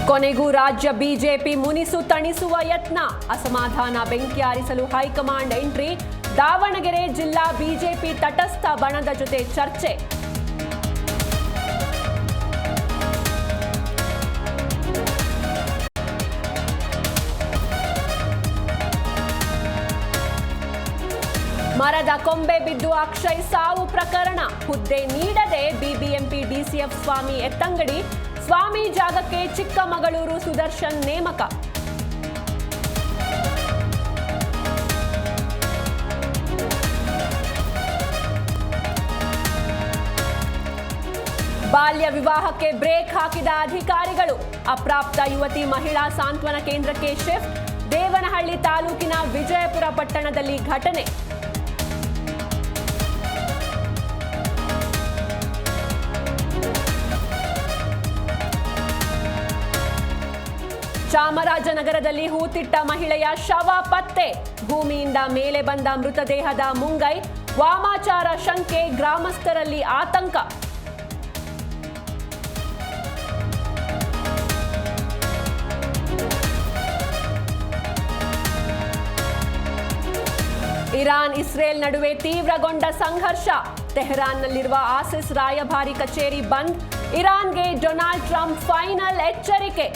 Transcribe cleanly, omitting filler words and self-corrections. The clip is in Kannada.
ಕೊನೆಗೂ ರಾಜ್ಯ ಬಿಜೆಪಿ ಮುನಿಸು ತಣಿಸುವ ಯತ್ನ, ಅಸಮಾಧಾನ ಬೆಂಕಿ ಆರಿಸಲು ಹೈಕಮಾಂಡ್ ಎಂಟ್ರಿ, ದಾವಣಗೆರೆ ಜಿಲ್ಲಾ ಬಿಜೆಪಿ ತಟಸ್ಥ ಬಣದ ಜೊತೆ ಚರ್ಚೆ. ಮರದ ಕೊಂಬೆ ಬಿದ್ದು ಅಕ್ಷಯ್ ಸಾವು ಪ್ರಕರಣ, ಹುದ್ದೆ ನೀಡದೆ ಬಿಬಿಎಂಪಿ ಡಿಸಿಎಫ್ ಸ್ವಾಮಿ ಎತ್ತಂಗಡಿ, ಸ್ವಾಮಿ ಜಾಗಕ್ಕೆ ಚಿಕ್ಕಮಗಳೂರು ಸುದರ್ಶನ್ ನೇಮಕ. ಬಾಲ್ಯ ವಿವಾಹಕ್ಕೆ ಬ್ರೇಕ್ ಹಾಕಿದ ಅಧಿಕಾರಿಗಳು, ಅಪ್ರಾಪ್ತ ಯುವತಿ ಮಹಿಳಾ ಸಾಂತ್ವನ ಕೇಂದ್ರಕ್ಕೆ ಶಿಫ್ಟ್, ದೇವನಹಳ್ಳಿ ತಾಲೂಕಿನ ವಿಜಯಪುರ ಪಟ್ಟಣದಲ್ಲಿ ಘಟನೆ. ಚಾಮರಾಜನಗರದಲ್ಲಿ ಹೂತಿಟ್ಟ ಮಹಿಳೆಯ ಶವ ಪತ್ತೆ, ಭೂಮಿಯಿಂದ ಮೇಲೆ ಬಂದ ಮೃತದೇಹದ ಮುಂಗೈ, ವಾಮಾಚಾರ ಶಂಕೆ, ಗ್ರಾಮಸ್ಥರಲ್ಲಿ ಆತಂಕ. ಇರಾನ್ ಇಸ್ರೇಲ್ ನಡುವೆ ತೀವ್ರಗೊಂಡ ಸಂಘರ್ಷ, ತೆಹರಾನ್ನಲ್ಲಿರುವ ಆಸಿಸ್ ರಾಯಭಾರಿ ಕಚೇರಿ ಬಂದ್, ಇರಾನ್ಗೆ ಡೊನಾಲ್ಡ್ ಟ್ರಂಪ್ ಫೈನಲ್ ಎಚ್ಚರಿಕೆ.